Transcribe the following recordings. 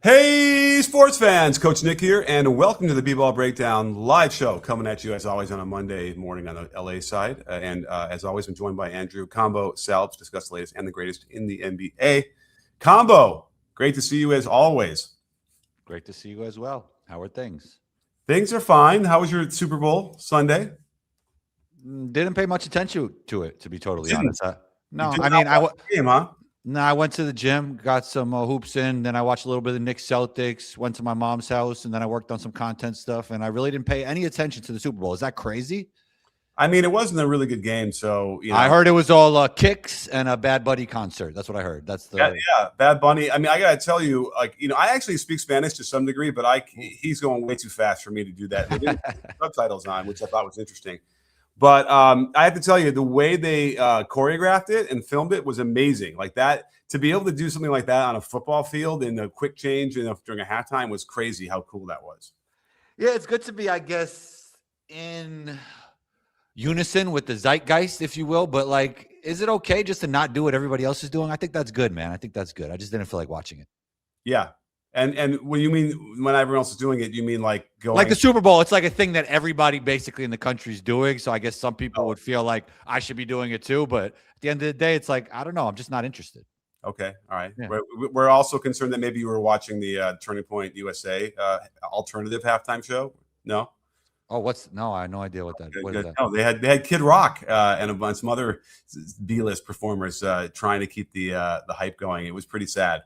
Hey, sports fans, Coach Nick here, and welcome to the B-Ball Breakdown live show coming at you as always on a Monday morning on the LA side. As always, I'm joined by Andrew Combo Salves to discuss the latest and the greatest in the NBA. Combo, great to see you as always. Great to see you as well. How are things? Things are fine. How was your Super Bowl Sunday? Didn't pay much attention to it, to be totally honest. No, You I mean, game, huh? no, I went to the gym, got some hoops in, then I watched a little bit of the Knicks Celtics, went to my mom's house, and then I worked on some content stuff, and I really didn't pay any attention to the Super Bowl. Is that crazy? I mean, it wasn't a really good game, so I heard it was all kicks and a Bad Bunny concert. That's what I heard. That's the yeah, Bad Bunny. I mean, I gotta tell you, I actually speak Spanish to some degree, but he's going way too fast for me to do that. They didn't put subtitles on, which I thought was interesting. But I have to tell you, the way they choreographed it and filmed it was amazing. Like that, to be able to do something like that on a football field in a quick change during a halftime was crazy. How cool that was. Yeah, it's good to be, I guess, in unison with the zeitgeist, if you will. But like, is it okay just to not do what everybody else is doing? I think that's good, man. I think that's good. I just didn't feel like watching it. Yeah. And when you mean when everyone else is doing it, you mean like going like the Super Bowl? It's like a thing that everybody basically in the country is doing. So I guess some people would feel like I should be doing it too. But at the end of the day, it's like, I don't know. I'm just not interested. Okay. All right. Yeah. We're also concerned that maybe you were watching the Turning Point USA alternative halftime show. No. Oh, no, I have no idea what that is. No, they had Kid Rock and a bunch of some other B-list performers trying to keep the hype going. It was pretty sad.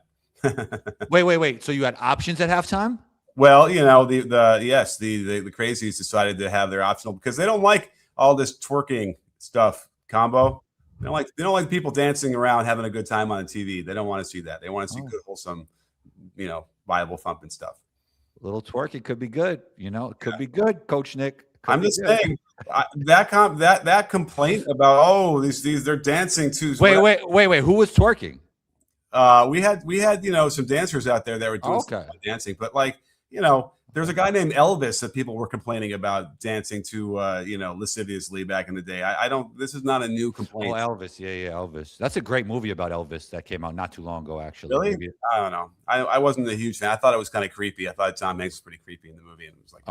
Wait. So you had options at halftime? Well, the crazies decided to have their optional because they don't like all this twerking stuff. Combo. They don't like people dancing around having a good time on the TV. They don't want to see that. They want to see good, wholesome, viable thumping stuff. A little twerking could be good. It could be good, Coach Nick. I'm just saying that complaint about they're dancing too. Wait. Who was twerking? We had some dancers out there that were doing dancing, but there's a guy named Elvis that people were complaining about dancing to lasciviously back in the day. This is not a new complaint. Oh, Elvis. Yeah, Elvis. That's a great movie about Elvis that came out not too long ago, actually. Really? Maybe. I don't know. I wasn't a huge fan. I thought it was kind of creepy. I thought Tom Hanks was pretty creepy in the movie, and it was like,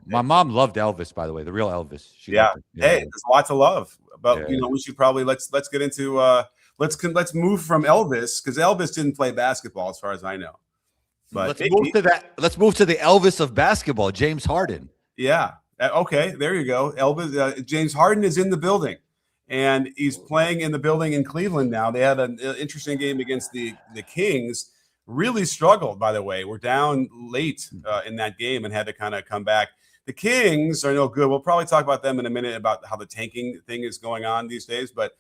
my mom loved Elvis, by the way, the real Elvis. Yeah. Hey, there's lots of love, but we should probably let's get into let's move from Elvis because Elvis didn't play basketball as far as I know. But let's move to the Elvis of basketball, James Harden. Yeah. Okay. There you go. Elvis. James Harden is in the building, and he's playing in the building in Cleveland now. They had an interesting game against the Kings. Really struggled, by the way. We're down late in that game and had to kind of come back. The Kings are no good. We'll probably talk about them in a minute about how the tanking thing is going on these days. But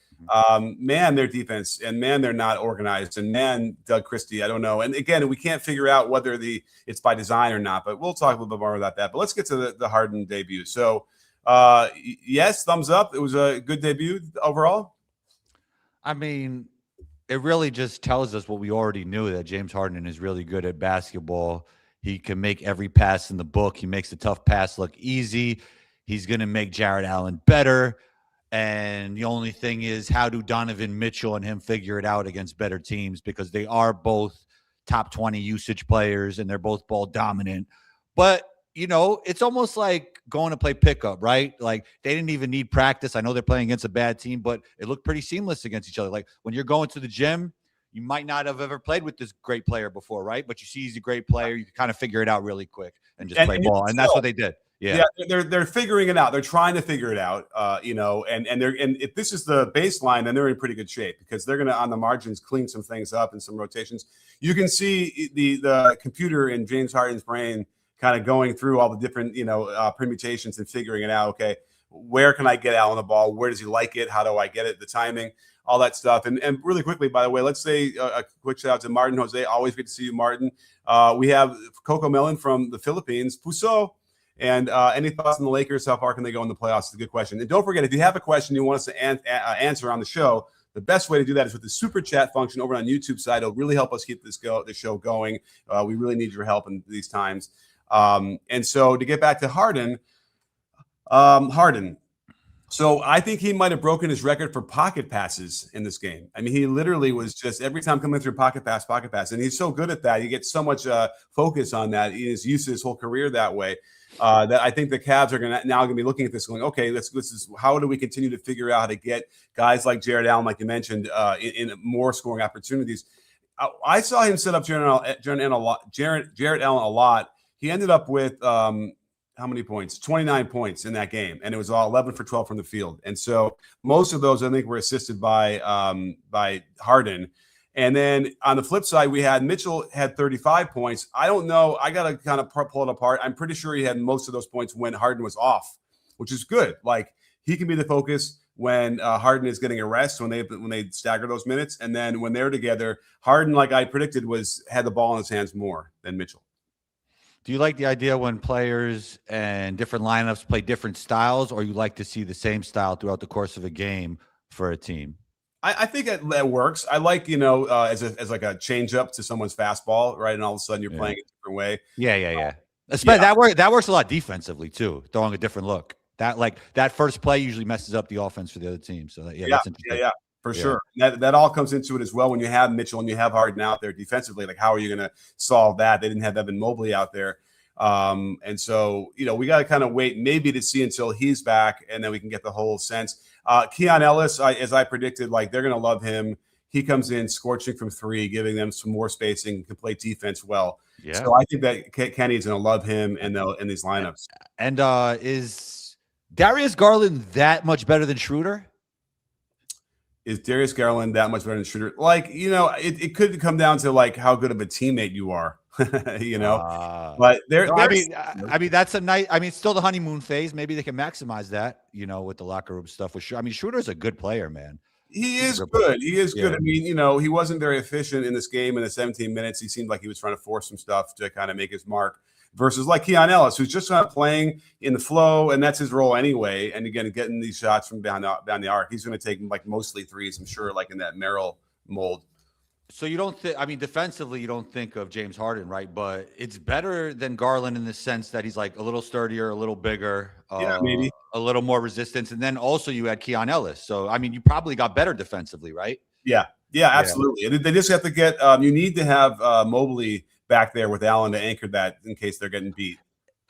man, their defense and man, they're not organized. And man, Doug Christie, I don't know. And again, we can't figure out whether it's by design or not. But we'll talk a little bit more about that. But let's get to the Harden debut. So yes, thumbs up. It was a good debut overall. I mean, it really just tells us what we already knew, that James Harden is really good at basketball. He can make every pass in the book. He makes the tough pass look easy. He's going to make Jared Allen better. And the only thing is, how do Donovan Mitchell and him figure it out against better teams? Because they are both top 20 usage players and they're both ball dominant. But, it's almost like going to play pickup, right? Like they didn't even need practice. I know they're playing against a bad team, but it looked pretty seamless against each other. Like when you're going to the gym, you might not have ever played with this great player before, right? But you see he's a great player. You can kind of figure it out really quick and just play ball. And that's what they did. Yeah, they're figuring it out. They're trying to figure it out, and if this is the baseline, then they're in pretty good shape because they're going to, on the margins, clean some things up and some rotations. You can see the computer in James Harden's brain kind of going through all the different, permutations and figuring it out. Okay, where can I get Allen the ball? Where does he like it? How do I get it? The timing, all that stuff. And really quickly, by the way, let's say a quick shout out to Martin Jose. Always good to see you, Martin. We have Coco Melon from the Philippines. Puso. And any thoughts on the Lakers? How far can they go in the playoffs? It's a good question. And don't forget, if you have a question you want us to answer on the show, the best way to do that is with the super chat function over on YouTube side. It'll really help us keep the show going. We really need your help in these times. And so to get back to Harden, So I think he might have broken his record for pocket passes in this game. I mean, he literally was just every time coming through pocket pass, and he's so good at that. He gets so much focus on that. He is used to his whole career that way. That I think the Cavs are now going to be looking at this, going, okay, this is how do we continue to figure out how to get guys like Jared Allen, like you mentioned, in more scoring opportunities. I saw him set up Jared Allen a lot. He ended up with how many points? 29 points in that game, and it was all 11 for 12 from the field. And so most of those, I think, were assisted by Harden. And then on the flip side, we had Mitchell had 35 points. I don't know. I got to kind of pull it apart. I'm pretty sure he had most of those points when Harden was off, which is good. Like, he can be the focus when Harden is getting a rest, when they stagger those minutes. And then when they're together, Harden, like I predicted, had the ball in his hands more than Mitchell. Do you like the idea when players and different lineups play different styles, or you like to see the same style throughout the course of a game for a team? I think that works. I like, as like a change up to someone's fastball, right? And all of a sudden you're playing a different way. Yeah. Especially that works a lot defensively too, throwing a different look. That first play usually messes up the offense for the other team. So that's interesting. Yeah, for sure. That all comes into it as well when you have Mitchell and you have Harden out there defensively. Like, how are you going to solve that? They didn't have Evan Mobley out there. And so, we got to kind of wait maybe to see until he's back, and then we can get the whole sense. Keon Ellis, as I predicted, like, they're going to love him. He comes in scorching from three, giving them some more spacing, can play defense well. Yeah. So I think that Kenny's going to love him in these lineups. And is Darius Garland that much better than Schroeder? Is Darius Garland that much better than Schroeder? Like, it could come down to like how good of a teammate you are. But I mean, that's a nice. I mean, it's still the honeymoon phase. Maybe they can maximize that, with the locker room stuff. I mean, Schroeder's a good player, man. He's good. He is good. I mean, he wasn't very efficient in this game in the 17 minutes. He seemed like he was trying to force some stuff to kind of make his mark. Versus like Keon Ellis, who's just kind of playing in the flow, and that's his role anyway. And again, getting these shots from down the arc, he's going to take like mostly threes, I'm sure, like in that Merrill mold. So you don't think? I mean, defensively, you don't think of James Harden, right? But it's better than Garland in the sense that he's like a little sturdier, a little bigger, maybe a little more resistance, and then also you had Keon Ellis. So I mean, you probably got better defensively, right? Yeah, absolutely. Yeah. They just have to get. You need to have Mobley back there with Allen to anchor that in case they're getting beat.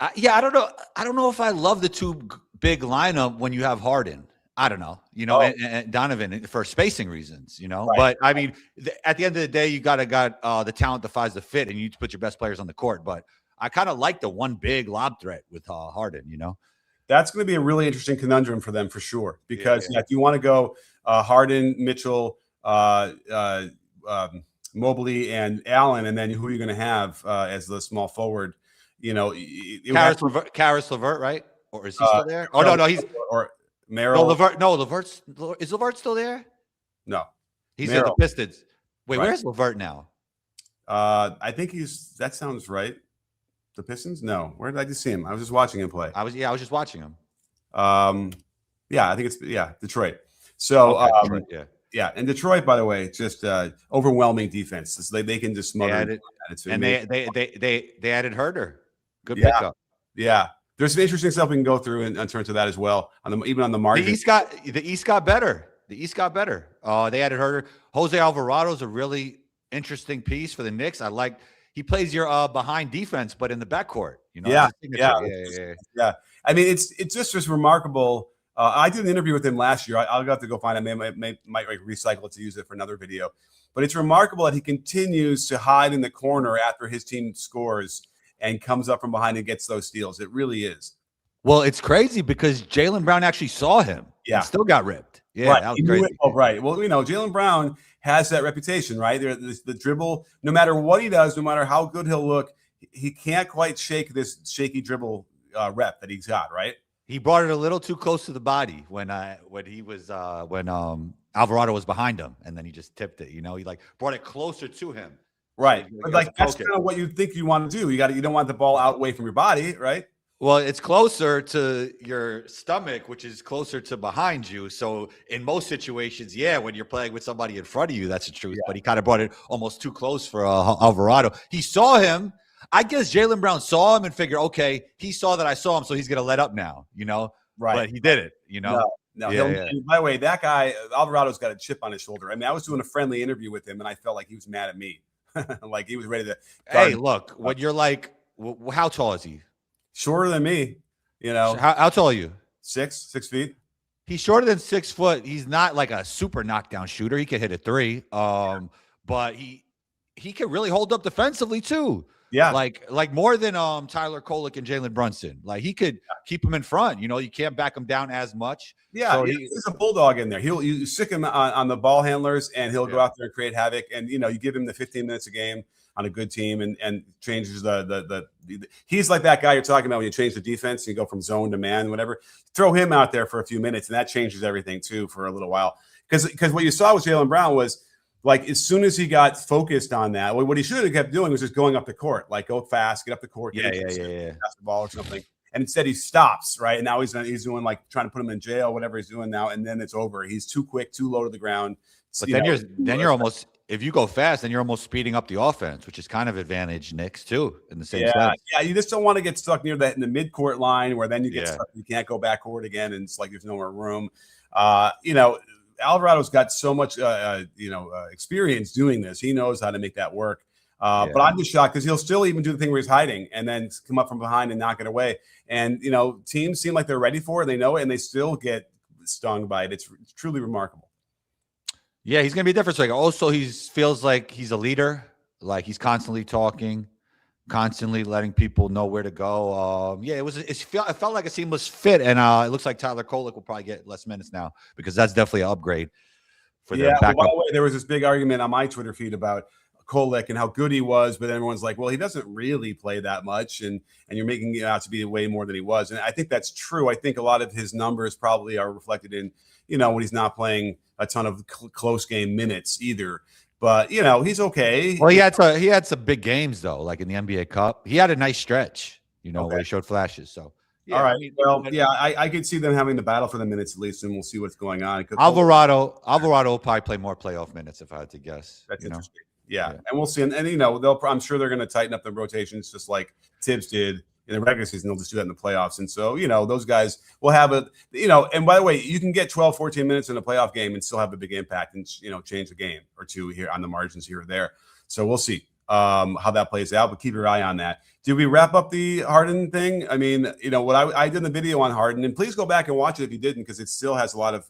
I don't know. I don't know if I love the two big lineup when you have Harden. I don't know, and Donovan for spacing reasons, Right. But I mean, at the end of the day, you got the talent defies the fit, and you need to put your best players on the court. But I kind of like the one big lob threat with Harden, That's going to be a really interesting conundrum for them for sure. Because if you want to go Harden, Mitchell, Mobley, and Allen, and then who are you going to have as the small forward? Karis LeVert, right? Or is he still there? Oh no, he's or Merrill. Is LeVert still there? No, he's at the Pistons. Wait, right. Where's LeVert now? I think that sounds right. The Pistons? No, where did I just see him? I was just watching him play. I was just watching him. I think it's Detroit. So Detroit, and Detroit, by the way, just overwhelming defense. They can just smother it. And they added Herder. Good pickup. Yeah. There's some interesting stuff we can go through in terms of that as well. Even on the margin, the East got better. They added Herder. Jose Alvarado is a really interesting piece for the Knicks. He plays your behind defense, but in the backcourt. Yeah. I mean, it's just remarkable. I did an interview with him last year. I'll have to go find it. Might recycle it to use it for another video. But it's remarkable that he continues to hide in the corner after his team scores and comes up from behind and gets those steals. It really is. Well, it's crazy because Jaylen Brown actually saw him. Yeah. And still got ripped. Yeah, right. That was crazy. Right. Well, Jaylen Brown has that reputation, right? The dribble, no matter what he does, no matter how good he'll look, he can't quite shake this shaky dribble rep that he's got, right? He brought it a little too close to the body when Alvarado was behind him, and then he just tipped it. He brought it closer to him. Right. But that's kind of what you think you want to do. You don't want the ball out away from your body, right? Well, it's closer to your stomach, which is closer to behind you. So in most situations, when you're playing with somebody in front of you, that's the truth. Yeah. But he kind of brought it almost too close for Alvarado. He saw him. I guess Jaylen Brown saw him and figured, okay, he saw that I saw him, so he's going to let up now, Right. But he did it, No. No, Yeah, yeah. and by the way, that guy Alvarado's got a chip on his shoulder. I mean, I was doing a friendly interview with him, and I felt like he was mad at me, like he was ready to Hey, guard. look, when you're like, how tall is he? Shorter than me, you know, How tall are you? 6 feet. He's shorter than 6 foot. He's not like a super knockdown shooter. He could hit a three. But he can really hold up defensively too. Yeah, Like more than Tyler Kolek and Jalen Brunson. Like he could keep him in front. You can't back him down as much. yeah, So he's a bulldog in there. You stick him on the ball handlers, and he'll go out there and create havoc. And you give him the 15 minutes a game on a good team, and changes the he's like that guy you're talking about when you change the defense, you go from zone to man, whatever. Throw him out there for a few minutes, and that changes everything too for a little while. Because what you saw with Jaylen Brown was, like, as soon as he got focused on that, what he should have kept doing was just going up the court, like go fast, get up the court, yeah. basketball or something. And instead he stops, right? And now he's doing, like, trying to put him in jail, whatever he's doing now, and then it's over. He's too quick, too low to the ground. But then you're almost, if you go fast, then you're almost speeding up the offense, which is kind of advantage Knicks too in the same sense. Yeah. You just don't want to get stuck near that in the midcourt line where then you get stuck. You can't go backcourt again, and it's like there's no more room. Alvarado's got so much, experience doing this. He knows how to make that work. But I'm just shocked because he'll still even do the thing where he's hiding and then come up from behind and knock it away. And, teams seem like they're ready for it. They know it, and they still get stung by it. It's truly remarkable. Yeah, he's going to be a difference maker. Also, he feels like he's a leader. Like he's constantly talking, constantly letting people know where to go. It felt like a seamless fit, and it looks like Tyler Kolek will probably get less minutes now because that's definitely an upgrade for the backup. By the way, there was this big argument on my Twitter feed about Kolek and how good he was, but everyone's like, well, he doesn't really play that much, and you're making it out to be way more than he was. And I think that's true. I think a lot of his numbers probably are reflected in, when he's not playing a ton of close game minutes either. But he's okay. Well, he had some big games though, like in the NBA Cup. He had a nice stretch, where he showed flashes. So all right. I could see them having the battle for the minutes at least, and we'll see what's going on. Alvarado will probably play more playoff minutes if I had to guess. That's interesting. Yeah, and we'll see. And I'm sure they're going to tighten up the rotations just like Tibbs did in the regular season. They'll just do that in the playoffs. And so, those guys will have and by the way, you can get 12, 14 minutes in a playoff game and still have a big impact and, change a game or two here on the margins here or there. So we'll see how that plays out, but keep your eye on that. Did we wrap up the Harden thing? I mean, what I did in the video on Harden, and please go back and watch it if you didn't, because it still has a lot of,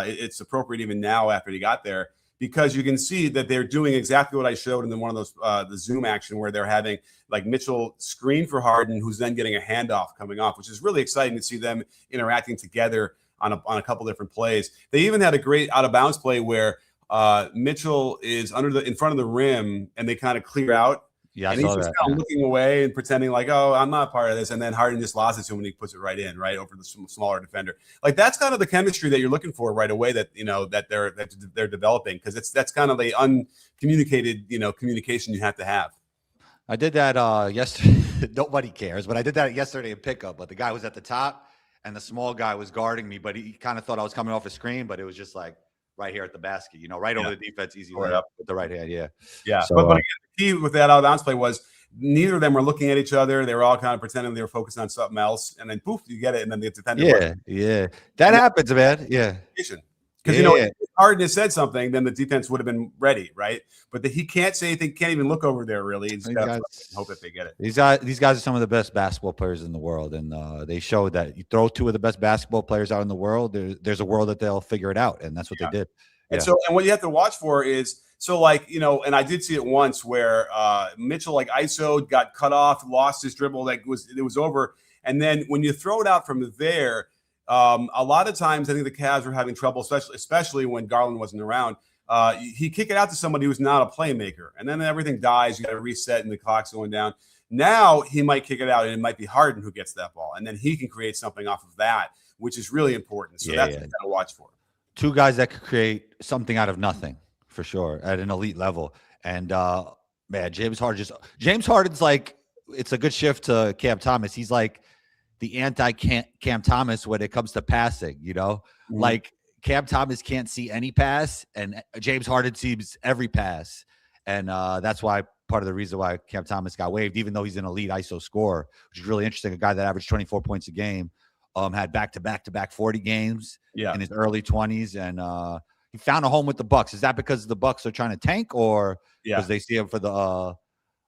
it's appropriate even now after he got there. Because you can see that they're doing exactly what I showed in one of those the Zoom action where they're having like Mitchell screen for Harden, who's then getting a handoff coming off, which is really exciting to see them interacting together on a couple different plays. They even had a great out of bounds play where Mitchell is in front of the rim and they kind of clear out. Yeah, and he's just kind of looking away and pretending like, oh, I'm not part of this. And then Harden just loses it to him and he puts it right over the smaller defender. Like that's kind of the chemistry that you're looking for right away that that they're developing, because that's kind of the uncommunicated communication you have to have. I did that yesterday. Nobody cares, but I did that yesterday in pickup. But the guy was at the top and the small guy was guarding me, but he kind of thought I was coming off a screen, but it was just like right here at the basket, right over the defense, easy layup with the right hand. Yeah. So, but again, the key with that out of bounds play was neither of them were looking at each other. They were all kind of pretending they were focused on something else, and then poof, you get it, and then the defender. Yeah, that happens, man. Yeah. Because if Harden has said something, then the defense would have been ready, right? But he can't say anything, can't even look over there really. He's got to hope that they get it. These guys are some of the best basketball players in the world, and they showed that you throw two of the best basketball players out in the world, there's a world that they'll figure it out, and that's what they did. And what you have to watch for is and I did see it once where Mitchell like ISO'd, got cut off, lost his dribble, it was over, and then when you throw it out from there. A lot of times, I think the Cavs were having trouble, especially when Garland wasn't around. He kick it out to somebody who's not a playmaker, and then everything dies. You got to reset, and the clock's going down. Now he might kick it out, and it might be Harden who gets that ball, and then he can create something off of that, which is really important. So that's what you got to watch for. Two guys that could create something out of nothing for sure at an elite level. And man, James Harden's like, it's a good shift to Cam Thomas. He's like the anti-Cam Thomas when it comes to passing, Mm-hmm. Like Cam Thomas can't see any pass and James Harden sees every pass. And that's why part of the reason why Cam Thomas got waived, even though he's an elite ISO scorer, which is really interesting. A guy that averaged 24 points a game had back 40 games Yeah. in his early 20s, and he found a home with the Bucks. Is that because the Bucks are trying to tank, or because they see him for the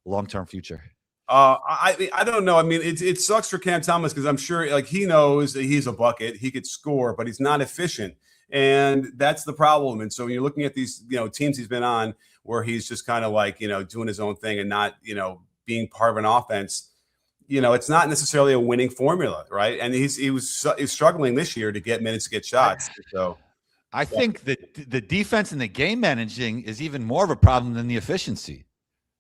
long-term future? I don't know. I mean, it sucks for Cam Thomas because I'm sure like he knows that he's a bucket. He could score, but he's not efficient, and that's the problem. And so when you're looking at these teams he's been on where he's just kind of like doing his own thing and not being part of an offense. It's not necessarily a winning formula, right? And he's struggling this year to get minutes, to get shots. So I think that the defense and the game managing is even more of a problem than the efficiency.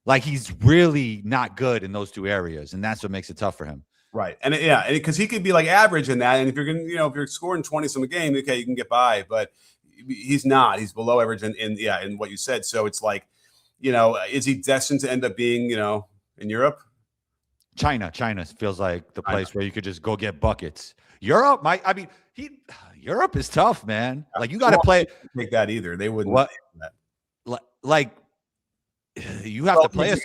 Like he's really not good in those two areas, and that's what makes it tough for him. Right, and because he could be like average in that, and if you're gonna, if you're scoring 20 some a game, okay, you can get by, but he's not. He's below average in what you said. So it's like, is he destined to end up being, in Europe? China feels like the place where you could just go get buckets. Europe, Europe is tough, man. Like you got to play. Make that either. They wouldn't. What? Like you have to play.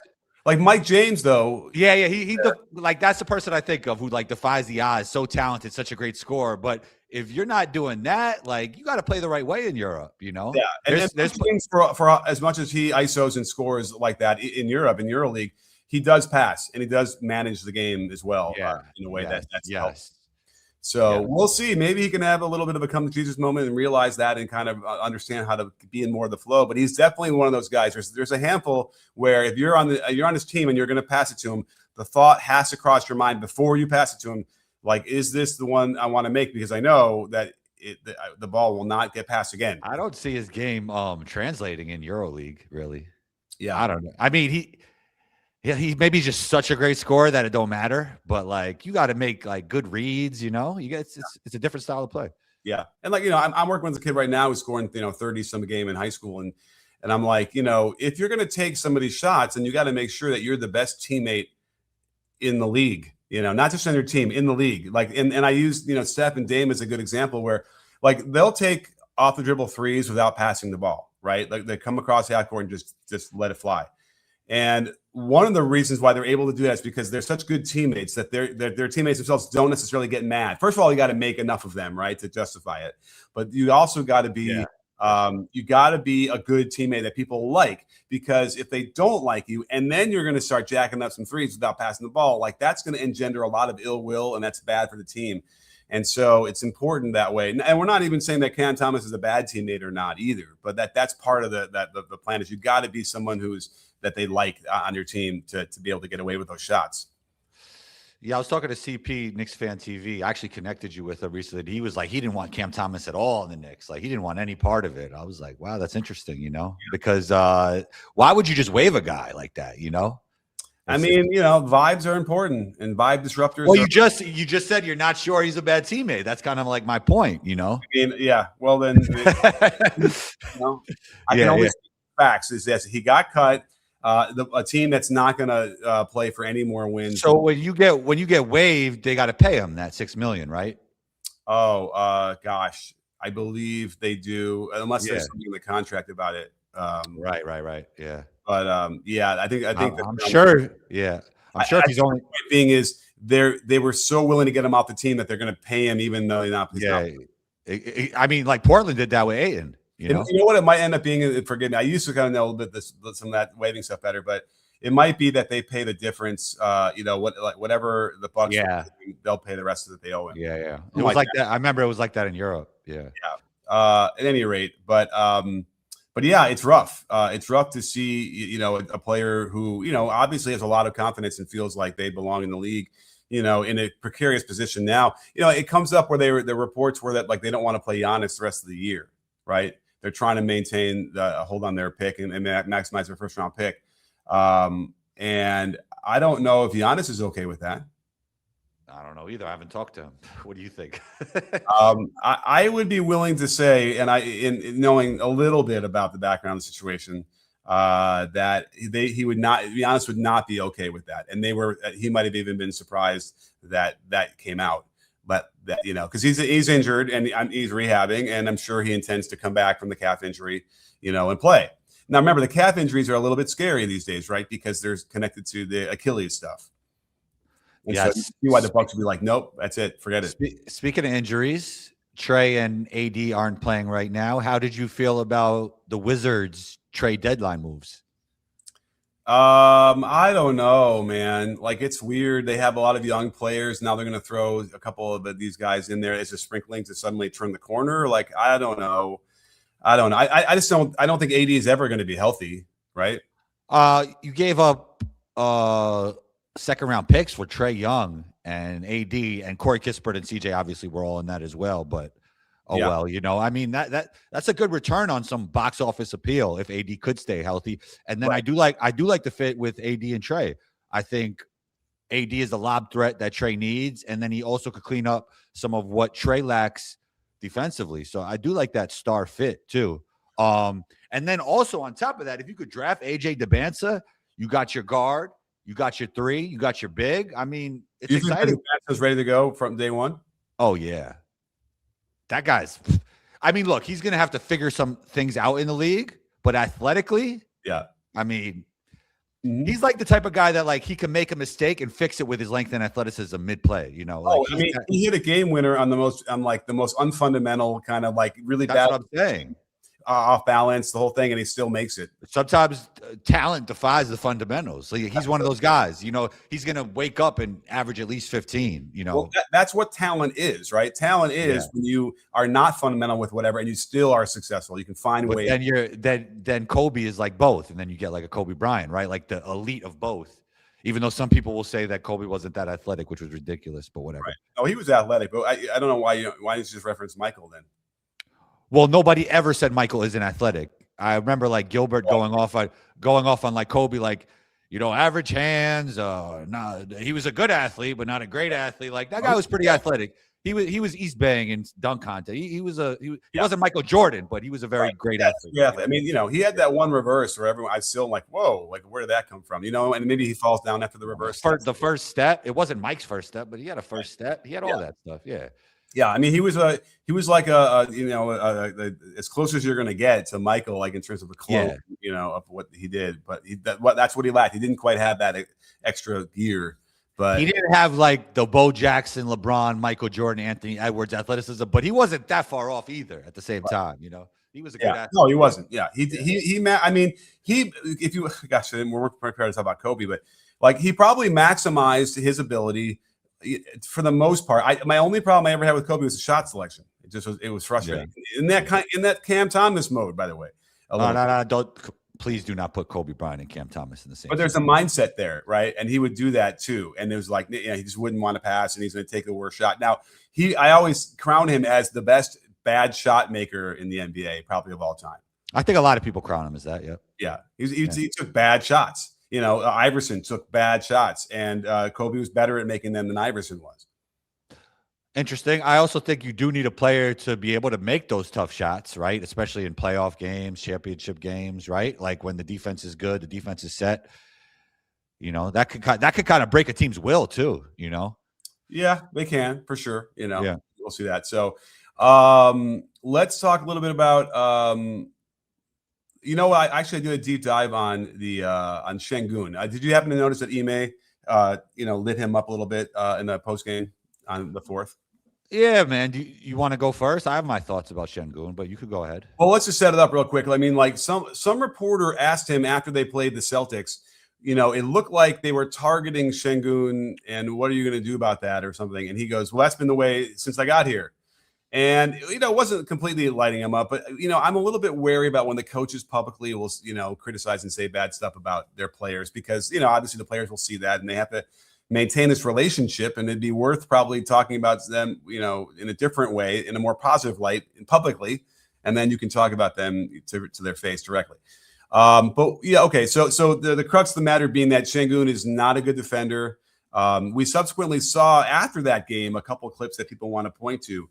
Like Mike James, though. Yeah. He like that's the person I think of who like defies the odds. So talented, such a great scorer. But if you're not doing that, like you got to play the right way in Europe. Yeah, and there's James for as much as he isos and scores like that in Europe in EuroLeague, he does pass and he does manage the game as well. In a way that's helps. So we'll see. Maybe he can have a little bit of a come to Jesus moment and realize that and kind of understand how to be in more of the flow. But he's definitely one of those guys. There's a handful where if you're on his team and you're going to pass it to him, the thought has to cross your mind before you pass it to him. Like, is this the one I want to make? Because I know that the ball will not get passed again. I don't see his game translating in EuroLeague, really. Yeah, I don't know. I mean, he maybe just such a great scorer that it don't matter, but like you got to make like good reads, you get it's a different style of play. Yeah. And like, I'm working with a kid right now who's scoring, 30 some a game in high school. And I'm like, if you're going to take some of these shots, and you got to make sure that you're the best teammate in the league, not just on your team, in the league. Like, and I use, Steph and Dame as a good example where like they'll take off the dribble threes without passing the ball, right? Like they come across the half court and just let it fly. And one of the reasons why they're able to do that is because they're such good teammates that their teammates themselves don't necessarily get mad. First of all, you got to make enough of them, right, to justify it. But you also got to be you got to be a good teammate that people like, because if they don't like you and then you're going to start jacking up some threes without passing the ball, like that's going to engender a lot of ill will, and that's bad for the team. And so it's important that way. And we're not even saying that Cam Thomas is a bad teammate or not either, but that's part of the plan is you got to be someone that they like on your team to be able to get away with those shots. Yeah, I was talking to CP, Knicks Fan TV. I actually connected you with him recently. He was like, he didn't want Cam Thomas at all in the Knicks. Like, he didn't want any part of it. I was like, wow, that's interesting, because why would you just waive a guy like that, I mean, vibes are important and vibe disruptors. Well, you just said you're not sure he's a bad teammate. That's kind of like my point, I mean, yeah. Well, then, I can only speak facts. Is that he got cut. A team that's not going to play for any more wins. So when you get waived, they got to pay him that $6 million, right? Oh, gosh, I believe they do, unless there's something in the contract about it. Right. Yeah. But I think I'm sure. Yeah, I'm sure if he's only thing is they were so willing to get him off the team that they're going to pay him even though he's not. I mean, like Portland did that with Ayton. You know what it might end up being. Forgive me, I used to kind of know a little bit some of that waiving stuff better, but it might be that they pay the difference. Whatever the Bucks, they'll pay the rest of it they owe him. Yeah. It was like that. I remember it was like that in Europe. Yeah. At any rate, but yeah, it's rough. It's rough to see, a player who, obviously has a lot of confidence and feels like they belong in the league, in a precarious position now. It comes up where the reports were that like they don't want to play Giannis the rest of the year, right? They're trying to maintain hold on their pick and maximize their first round pick. And I don't know if Giannis is okay with that. I don't know either. I haven't talked to him. What do you think? I would be willing to say, and in knowing a little bit about the background of the situation, that he would not, Giannis would not be okay with that. And he might have even been surprised that came out. But that, because he's injured and he's rehabbing, and I'm sure he intends to come back from the calf injury, and play. Now, remember, the calf injuries are a little bit scary these days, right? Because they're connected to the Achilles stuff. And so you Yes. see why the Bucks would be like, nope, that's it, forget it. Speaking of injuries, Trey and AD aren't playing right now. How did you feel about the Wizards' trade deadline moves? I don't know, man. Like it's weird. They have a lot of young players. Now they're going to throw a couple of these guys in there as a sprinkling to suddenly turn the corner. Like I don't know. I just don't. I don't think AD is ever going to be healthy, right? You gave up second round picks for Trey Young and AD and Corey Kispert and CJ. Obviously, we're all in that as well. But Yeah. well, I mean that's a good return on some box office appeal if AD could stay healthy. And then Right. I do like the fit with AD and Trey. I think AD is the lob threat that Trey needs, and then he also could clean up some of what Trey lacks defensively. So I do like that star fit too. And then also on top of that, if you could draft AJ DeBansa, you got your guard, you got your three, you got your big. I mean, it's You exciting. think Bass's ready to go from day one? Oh yeah, that guy's. I mean, look, he's gonna have to figure some things out in the league, but athletically, Yeah. I mean, he's like the type of guy that like he can make a mistake and fix it with his length and athleticism mid play. You know, like I mean, he hit a game winner on the most unfundamental kind of like really that's bad what I'm saying. Off balance, the whole thing, and he still makes it. Sometimes talent defies the fundamentals. So he's one of those guys. You know, he's going to wake up and average at least 15. You know, Well, that's what talent is, right? Talent is when you are not fundamental with whatever, and you still are successful. You can find ways. Then Kobe is like both, and then you get like a Kobe Bryant, right? Like the elite of both. Even though some people will say that Kobe wasn't that athletic, which was ridiculous, but whatever. Right. Oh, he was athletic, but I don't know why did you just reference Michael then? Well, nobody ever said Michael isn't athletic. I remember like Gilbert going off on like Kobe, like, you know, average hands. He was a good athlete, but not a great athlete. Like that guy was pretty athletic. He was East Baying in dunk contest. He wasn't Michael Jordan, but he was a very great athlete. Yeah, I mean, you know, he had that one reverse where everyone I still like, whoa, like where did that come from? You know, and maybe he falls down after the reverse. The first step, it wasn't Mike's first step, but he had a first step. He had all that stuff. Yeah. Yeah, I mean, he was like as close as you're going to get to Michael, like in terms of the clone, you know, of what he did. But that's what he lacked. He didn't quite have that extra gear. But he didn't have like the Bo Jackson, LeBron, Michael Jordan, Anthony Edwards athleticism, but he wasn't that far off either at the same time. You know, he was a good athlete. No, he wasn't. Yeah, I mean, we're prepared to talk about Kobe, but like he probably maximized his ability for the most part. My only problem I ever had with Kobe was the shot selection. It was frustrating in that Cam Thomas mode, by the way. No, please do not put Kobe Bryant and Cam Thomas in the same. But there's a mindset there, right? And he would do that too. And it was like, he just wouldn't want to pass, and he's going to take the worst shot. Now, I always crown him as the best bad shot maker in the NBA, probably of all time. I think a lot of people crown him as that. Yeah. Yeah. He took bad shots. You know, Iverson took bad shots, and Kobe was better at making them than Iverson was. Interesting. I also think you do need a player to be able to make those tough shots, right? Especially in playoff games, championship games, right? Like when the defense is good, the defense is set. You know, that could kind of break a team's will too. You know. Yeah, they can for sure. You know, yeah, we'll see that. So, let's talk a little bit about. You know, I actually did a deep dive on on Sengun. Did you happen to notice that Ime, lit him up a little bit in the post game on the 4th? Yeah, man. Do you want to go first? I have my thoughts about Sengun, but you could go ahead. Well, let's just set it up real quick. I mean, like some reporter asked him after they played the Celtics. You know, it looked like they were targeting Sengun, and what are you going to do about that or something? And he goes, "Well, that's been the way since I got here." And, it wasn't completely lighting him up, but, I'm a little bit wary about when the coaches publicly will, criticize and say bad stuff about their players because, obviously the players will see that and they have to maintain this relationship, and it'd be worth probably talking about them, in a different way, in a more positive light and publicly, and then you can talk about them to their face directly. But yeah, okay. So the crux of the matter being that Sengun is not a good defender. We subsequently saw after that game a couple of clips that people want to point to.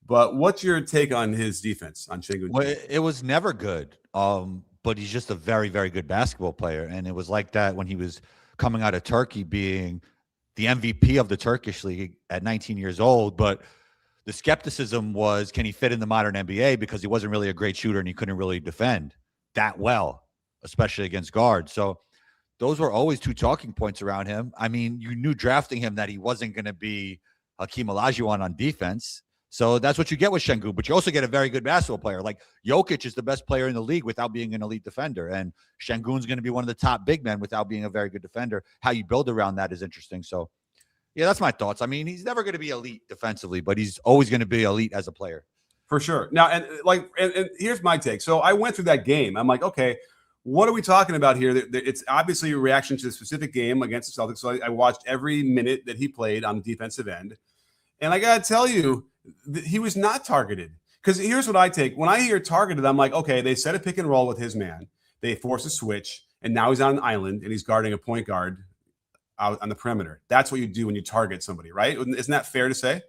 But what's your take on his defense on Sengun? Well, it was never good, but he's just a very, very good basketball player. And it was like that when he was coming out of Turkey, being the MVP of the Turkish league at 19 years old. But the skepticism was, can he fit in the modern NBA? Because he wasn't really a great shooter and he couldn't really defend that well, especially against guards. So those were always two talking points around him. I mean, you knew drafting him that he wasn't going to be Hakeem Olajuwon on defense. So that's what you get with Sengun, but you also get a very good basketball player. Like Jokic is the best player in the league without being an elite defender, and Sengun's going to be one of the top big men without being a very good defender. How you build around that is interesting. So, yeah, that's my thoughts. I mean, he's never going to be elite defensively, but he's always going to be elite as a player. For sure. Now, and here's my take. So I went through that game. I'm like, okay, what are we talking about here? It's obviously a reaction to the specific game against the Celtics. So I watched every minute that he played on the defensive end. And I got to tell you, he was not targeted. Because here's what I take. When I hear targeted, I'm like, okay, they set a pick and roll with his man. They force a switch, and now he's on an island, and he's guarding a point guard out on the perimeter. That's what you do when you target somebody, right? Isn't that fair to say?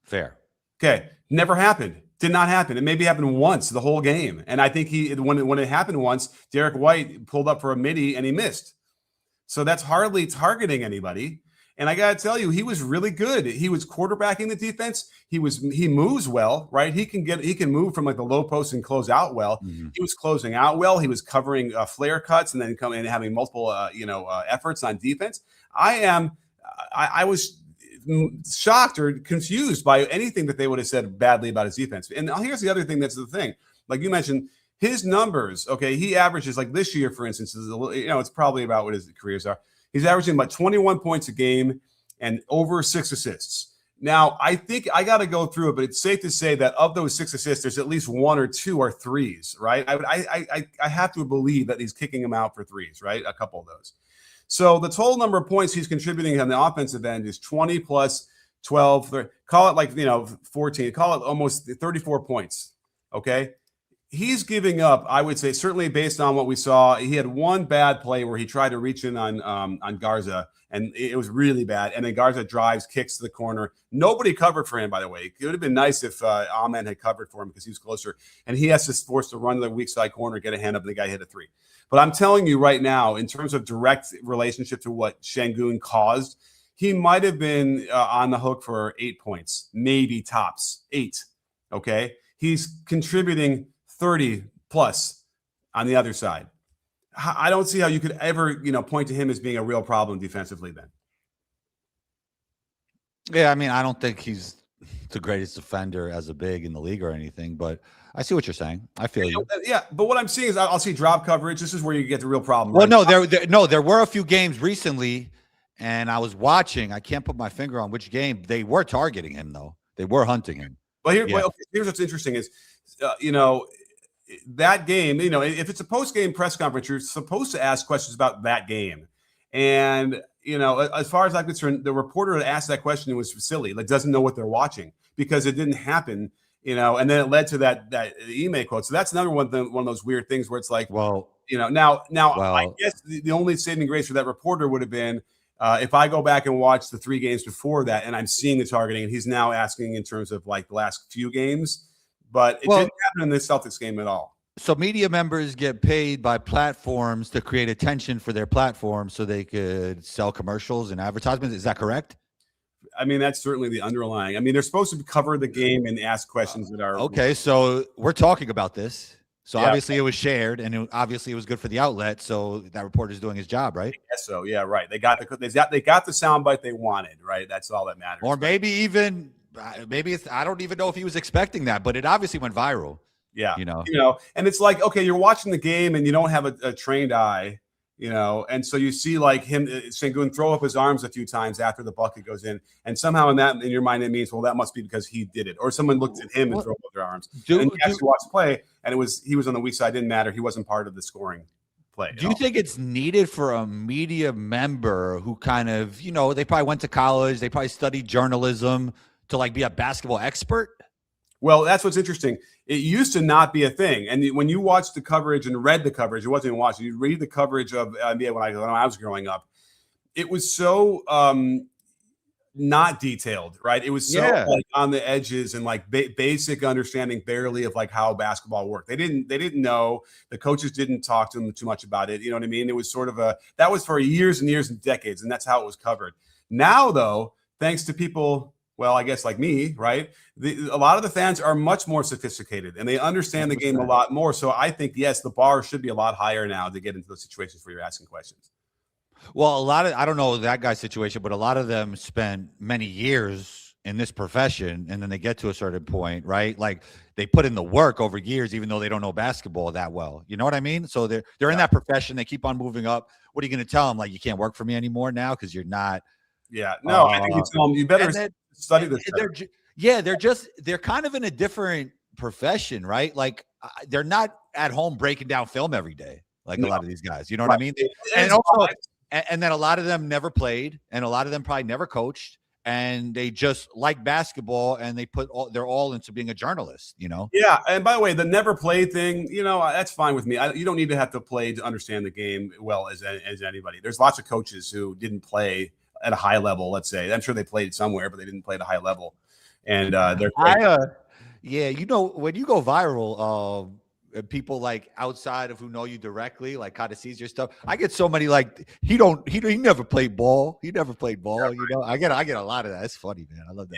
Fair. Okay. Never happened. Did not happen. It maybe happened once the whole game. And I think when it happened once, Derek White pulled up for a midi and he missed. So that's hardly targeting anybody. And I got to tell you, he was really good. He was quarterbacking the defense. He moves well, right? He can move from like the low post and close out well. Mm-hmm. He was closing out well. He was covering flare cuts and then coming and having multiple, efforts on defense. I was shocked or confused by anything that they would have said badly about his defense. And here's the other thing. That's the thing. Like you mentioned, his numbers. Okay, he averages like this year, for instance, it's probably about what his careers are. He's averaging about 21 points a game and over 6 assists. Now, I think I got to go through it, but it's safe to say that of those 6 assists, there's at least 1 or 2 are threes, right? I have to believe that he's kicking them out for threes, right? A couple of those. So the total number of points he's contributing on the offensive end is 20 plus 12, 30, call it 14, call it almost 34 points, okay? He's giving up, I would say, certainly based on what we saw. He had one bad play where he tried to reach in on Garza, and it was really bad. And then Garza drives, kicks to the corner. Nobody covered for him, by the way. It would have been nice if Amen had covered for him because he was closer. And he has to force to run to the weak side corner, get a hand up, and the guy hit a 3. But I'm telling you right now, in terms of direct relationship to what Sengun caused, he might have been on the hook for 8 points, maybe tops 8. Okay, he's contributing 30 plus on the other side. I don't see how you could ever, point to him as being a real problem defensively then. Yeah, I mean, I don't think he's the greatest defender as a big in the league or anything, but I see what you're saying. I feel you. Yeah, but what I'm seeing is I'll see drop coverage. This is where you get the real problem. Well, right? There were a few games recently, and I was watching. I can't put my finger on which game. They were targeting him, though. They were hunting him. Well, here's what's interesting is, that game, if it's a post-game press conference, you're supposed to ask questions about that game. And, as far as I'm concerned, the reporter that asked that question was silly. Like, doesn't know what they're watching because it didn't happen, and then it led to that email quote. So that's another one of those weird things where it's like, well, now I guess the only saving grace for that reporter would have been if I go back and watch the 3 games before that and I'm seeing the targeting, and he's now asking in terms of like the last few games. But it didn't happen in this Celtics game at all. So media members get paid by platforms to create attention for their platform so they could sell commercials and advertisements. Is that correct? I mean, that's certainly the underlying. I mean, they're supposed to cover the game and ask questions that are okay. So we're talking about this. So obviously it was shared, and obviously it was good for the outlet. So that reporter's doing his job, right? Yes. So yeah, right. They got the soundbite they wanted, right? That's all that matters. Or maybe I don't even know if he was expecting that, but it obviously went viral. Yeah. And it's like, okay, you're watching the game and you don't have a trained eye, and so you see like him, Sengun, throw up his arms a few times after the bucket goes in. And somehow in your mind, it means, well, that must be because he did it. Or someone looked at him and threw up their arms. And you actually watched play and he was on the weak side. It didn't matter. He wasn't part of the scoring play. Do you think it's needed for a media member who kind of, they probably went to college, they probably studied journalism to like be a basketball expert? Well, that's what's interesting. It used to not be a thing. And when you watched the coverage and read the coverage, it wasn't even watching. You read the coverage of NBA when I was growing up. It was so not detailed, right? It was so like on the edges and like basic understanding barely of like how basketball worked. They didn't know. The coaches didn't talk to them too much about it. You know what I mean? It was sort of that was for years and years and decades, and that's how it was covered. Now, though, thanks to people well, I guess like me, right? A lot of the fans are much more sophisticated and they understand the game a lot more. So I think, yes, the bar should be a lot higher now to get into those situations where you're asking questions. Well, a lot of, I don't know that guy's situation, but a lot of them spend many years in this profession and then they get to a certain point, right? Like they put in the work over years, even though they don't know basketball that well. You know what I mean? So they're in that profession. They keep on moving up. What are you going to tell them? Like, you can't work for me anymore now because you're not. Yeah. No, I think you tell them you better study this. They're kind of in a different profession, right? Like they're not at home breaking down film every day, like a lot of these guys. You know what I mean? And also, and then a lot of them never played, and a lot of them probably never coached, and they just like basketball, and they put they're all into being a journalist. You know? Yeah. And by the way, the never played thing, that's fine with me. You don't need to have to play to understand the game well as anybody. There's lots of coaches who didn't play at a high level. Let's say, I'm sure they played somewhere, but they didn't play at a high level. And they're yeah, when you go viral, people like outside of who know you directly, like kind of sees your stuff. I get so many like he never played ball. He never played ball. Yeah, you know, I get a lot of that. It's funny, man. I love that.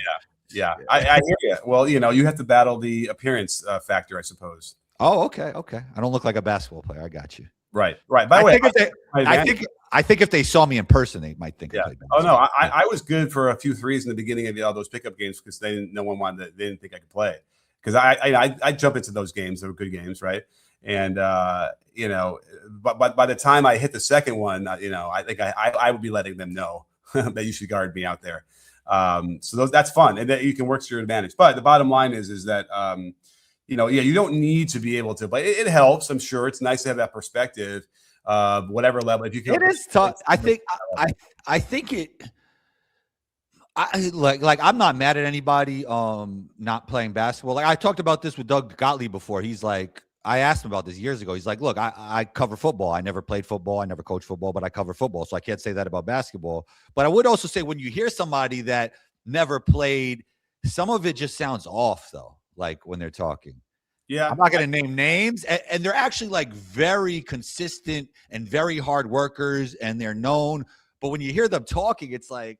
Yeah. I hear you. Well, you have to battle the appearance factor, I suppose. Oh, okay. I don't look like a basketball player. I got you. Right. By the way, I think if they saw me in person, they might think. Yeah. Oh no, I was good for a few threes in the beginning of all those pickup games because they didn't think I could play. Because I jump into those games. They were good games, right? And but by the time I hit the second one, I think I would be letting them know that you should guard me out there. So that's fun, and that you can work to your advantage. But the bottom line is that you don't need to be able to play. It helps, I'm sure. It's nice to have that perspective, whatever level. If you can, it is tough. I think it. I'm not mad at anybody not playing basketball. Like I talked about this with Doug Gottlieb before. He's like, I asked him about this years ago. He's like, look, I cover football. I never played football. I never coached football, but I cover football. So I can't say that about basketball. But I would also say when you hear somebody that never played, some of it just sounds off though. Like when they're talking. Yeah. I'm not going to name names. And they're actually like very consistent and very hard workers and they're known. But when you hear them talking, it's like,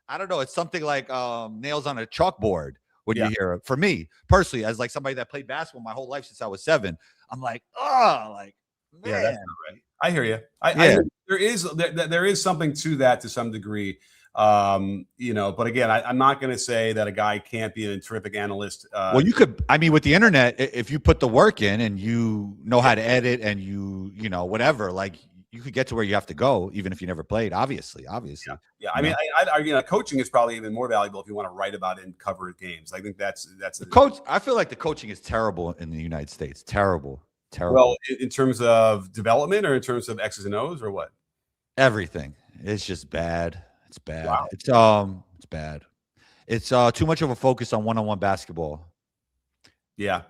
I don't know. It's something like nails on a chalkboard when you hear it. For me personally, as like somebody that played basketball my whole life since I was 7, I'm like, man. Yeah, that's right. I hear you. There is something to that to some degree. But again, I'm not going to say that a guy can't be a terrific analyst. Well, you could. I mean, with the internet, if you put the work in and you know how to edit and whatever, like. You could get to where you have to go, even if you never played. Obviously. Yeah. I mean, I'd argue coaching is probably even more valuable if you want to write about it and cover games. I think that's the coach. I feel like the coaching is terrible in the United States. Terrible. Well, in terms of development or in terms of X's and O's or what? Everything. It's just bad. It's bad. Wow. It's bad. It's too much of a focus on one-on-one basketball. Yeah.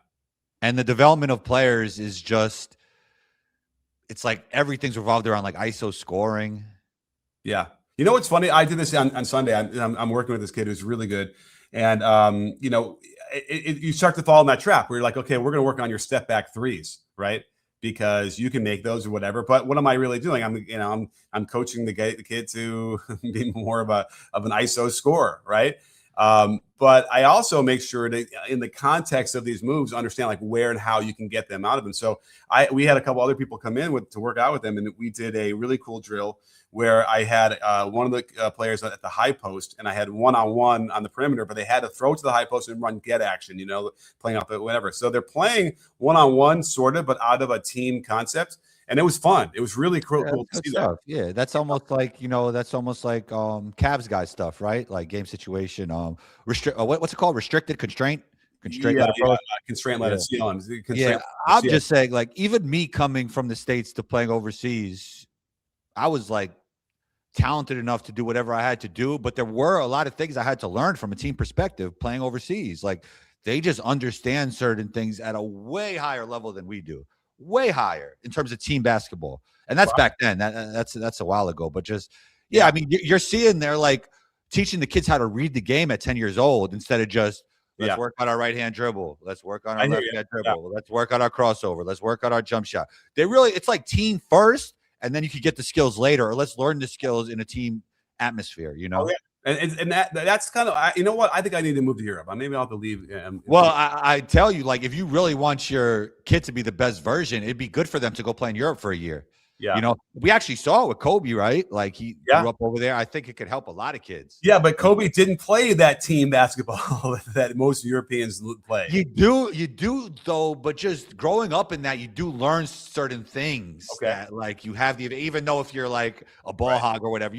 And the development of players is just. It's like everything's revolved around like ISO scoring. Yeah. You know what's funny? I did this on Sunday. I'm working with this kid who's really good. And, you start to fall in that trap where you're like, okay, we're going to work on your step back threes, right? Because you can make those or whatever. But what am I really doing? I'm coaching the kid to be more of an ISO scorer, right? But I also make sure that in the context of these moves, understand like where and how you can get them out of them. So we had a couple other people come in to work out with them, and we did a really cool drill where I had one of the players at the high post, and I had one-on-one on the perimeter, but they had to throw to the high post and run get action, playing off it, whatever. So they're playing one-on-one sort of, but out of a team concept. And it was fun. It was really cool to see that. Yeah, that's almost like Cavs guy stuff, right? Like game situation. What's it called? Restricted constraint. Constraint let us see on. Yeah, I'm just saying, like even me coming from the States to playing overseas, I was like talented enough to do whatever I had to do, but there were a lot of things I had to learn from a team perspective playing overseas. Like they just understand certain things at a way higher level than we do. Way higher in terms of team basketball. And that's back then. That's a while ago. But just, I mean, you're seeing they're like teaching the kids how to read the game at 10 years old instead of just let's work on our right-hand dribble. Let's work on our left-hand dribble. Let's work on our crossover. Let's work on our jump shot. It's like team first, and then you can get the skills later, or let's learn the skills in a team atmosphere, Oh, yeah. And that's kind of, you know what? I think I need to move to Europe. Maybe I'll have to leave. Well, I tell you, like, if you really want your kid to be the best version, it'd be good for them to go play in Europe for a year. Yeah. You know, we actually saw it with Kobe, right? Like, he grew up over there. I think it could help a lot of kids. Yeah, but Kobe didn't play that team basketball that most Europeans play. You do though, but just growing up in that, you do learn certain things that, like, you have even though if you're like a ball hog or whatever,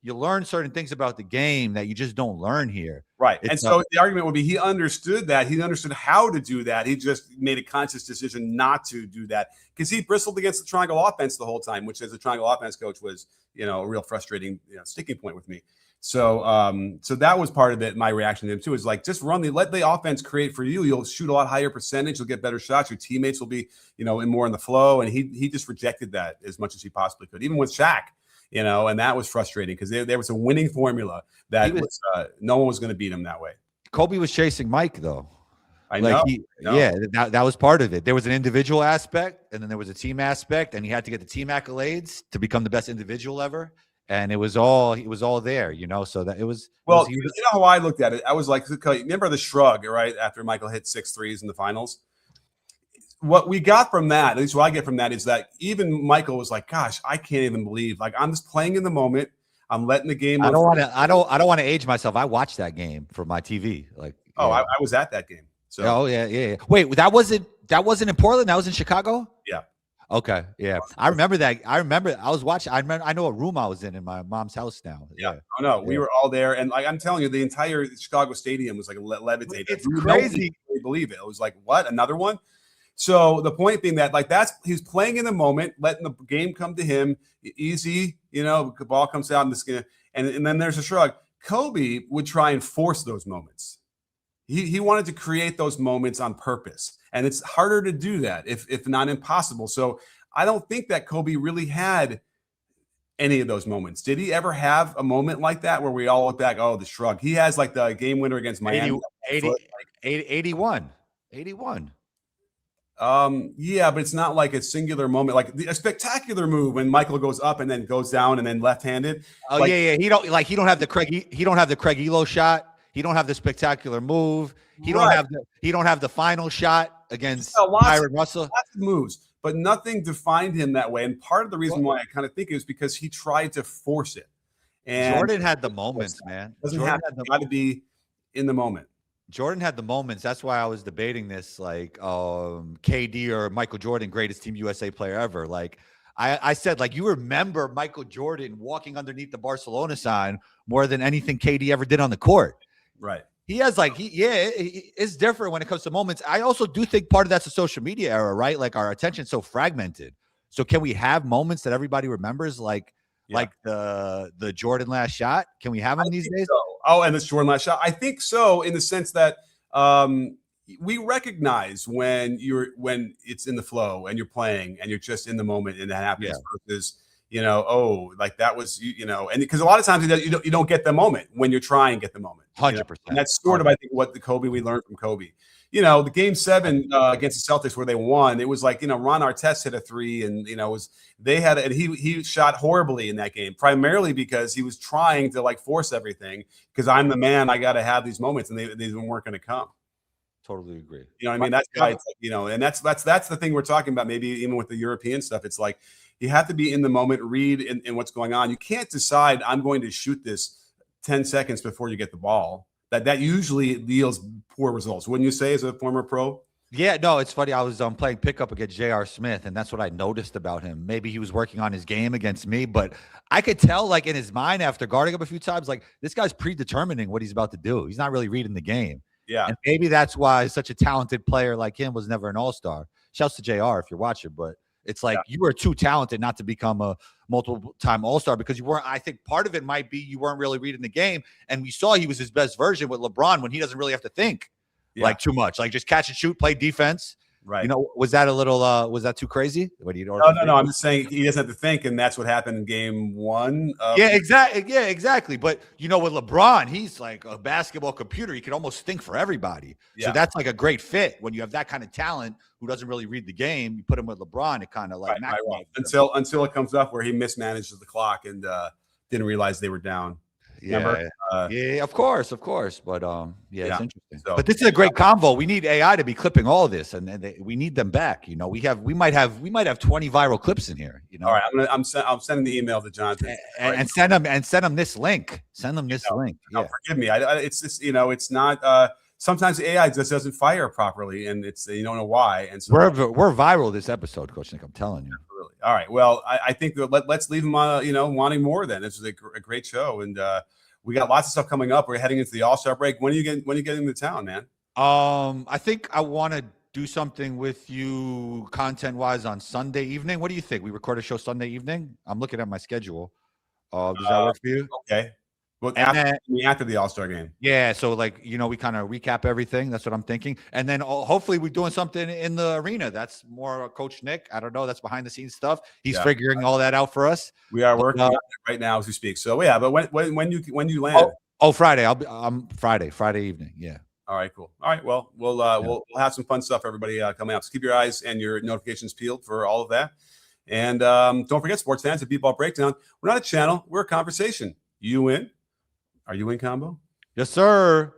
you learn certain things about the game that you just don't learn here. Right. And so the argument would be he understood that. He understood how to do that. He just made a conscious decision not to do that because he bristled against the triangle offense the whole time, which as a triangle offense coach was, a real frustrating sticking point with me. So so that was part of it. My reaction to him too is like, just let the offense create for you. You'll shoot a lot higher percentage. You'll get better shots. Your teammates will be, more in the flow. And he just rejected that as much as he possibly could, even with Shaq. And that was frustrating because there was a winning formula that no one was going to beat him that way. Kobe was chasing Mike, though. I know. Yeah, that was part of it. There was an individual aspect, and then there was a team aspect, and he had to get the team accolades to become the best individual ever. And it was all there, So that it was. Well, you know how I looked at it? I was like, remember the shrug, right? After Michael hit 6 threes in the finals. What we got from that, at least what I get from that, is that even Michael was like, "Gosh, I can't even believe. Like, I'm just playing in the moment. I'm letting the game." I don't want to age myself. I watched that game for my TV. Like, I was at that game. So, oh yeah. Wait, that wasn't in Portland. That was in Chicago. Yeah. Okay. Yeah, I remember that. I was watching. I know what room I was in my mom's house now. Yeah. Oh no, we were all there, and like I'm telling you, the entire Chicago stadium was like levitated. It's crazy. Really believe it. It was like, what? Another one? So the point being that he's playing in the moment, letting the game come to him easy, the ball comes out and then there's a shrug. Kobe would try and force those moments. He wanted to create those moments on purpose. And it's harder to do that if not impossible. So I don't think that Kobe really had any of those moments. Did he ever have a moment like that where we all look back, oh, the shrug? He has like the game winner against Miami. 81. Yeah, but it's not like a singular moment, like a spectacular move when Michael goes up and then goes down and then left-handed. Oh, yeah. He don't have the Craig Elo shot. He don't have the spectacular move. He don't have the final shot against Byron Russell. Lots of moves, but nothing defined him that way. And part of the reason why I kind of think is because he tried to force it. And Jordan had the moments, man. Got to be in the moment. Jordan had the moments. That's why I was debating this, like, KD or Michael Jordan, greatest Team USA player ever. Like, I said, like, you remember Michael Jordan walking underneath the Barcelona sign more than anything KD ever did on the court. Right. He has it's different when it comes to moments. I also do think part of that's the social media era, right? Like, our attention's so fragmented. So can we have moments that everybody remembers, like the Jordan last shot? Can we have them these days? So. Oh, and this Jordan last shot. I think so, in the sense that we recognize when it's in the flow and you're playing and you're just in the moment and that happens versus, like that was, and because a lot of times you don't get the moment when you're trying to get the moment. 100%. And that's sort of, I think, what we learned from Kobe. The game 7 against the Celtics where they won, it was like, Ron Artest hit a 3 and, he shot horribly in that game, primarily because he was trying to like force everything because I'm the man, I got to have these moments and they weren't going to come. Totally agree. You know what I mean? That's why it's like, and that's the thing we're talking about. Maybe even with the European stuff, it's like, you have to be in the moment, read in what's going on. You can't decide I'm going to shoot this 10 seconds before you get the ball. That usually yields poor results. Wouldn't you say, as a former pro? Yeah, no, it's funny. I was playing pickup against J.R. Smith, and that's what I noticed about him. Maybe he was working on his game against me, but I could tell, like, in his mind after guarding him a few times, like, this guy's predetermining what he's about to do. He's not really reading the game. Yeah. And maybe that's why such a talented player like him was never an all-star. Shouts to JR if you're watching, but it's like you were too talented not to become a multiple-time all-star because you weren't. I think part of it might be you weren't really reading the game, and we saw he was his best version with LeBron when he doesn't really have to think like too much, like just catch and shoot, play defense. Right. Was that a little? Was that too crazy? What do you? No. I'm just saying he doesn't have to think, and that's what happened in game 1. Exactly. But with LeBron, he's like a basketball computer. He can almost think for everybody. Yeah. So that's like a great fit when you have that kind of talent who doesn't really read the game. You put him with LeBron, it kind of like until it comes up where he mismanages the clock and didn't realize they were down. Remember? Yeah, of course. But yeah, it's interesting. So, but this is a great convo. We need AI to be clipping all of this, and we need them back. You know, we might have 20 viral clips in here. You know, all right, I'm sending the email to Jonathan and send them this link. Send them this link. Yeah, forgive me. It's just it's not. Sometimes AI just doesn't fire properly, and it's you don't know why. And so we're viral this episode, Coach Nick. I'm telling you. Absolutely. All right. Well, I think that let's leave them on wanting more. Then this was a great show, and we got lots of stuff coming up. We're heading into the All-Star break. When are you getting to town, man? I think I want to do something with you content-wise on Sunday evening. What do you think? We record a show Sunday evening. I'm looking at my schedule. Does that work for you? Okay. Well, after the All-Star game. Yeah, so we kind of recap everything. That's what I'm thinking. And then hopefully we're doing something in the arena. That's more Coach Nick. I don't know. That's behind the scenes stuff. He's figuring all that out for us. We are working on it right now as we speak. So yeah, but when you land? Friday. I'm Friday evening. Yeah. All right, cool. All right, well, we'll have some fun stuff, everybody, coming up. So keep your eyes and your notifications peeled for all of that. And don't forget, sports fans, at B-Ball Breakdown, we're not a channel. We're a conversation. You in? Are you in, Combo? Yes, sir.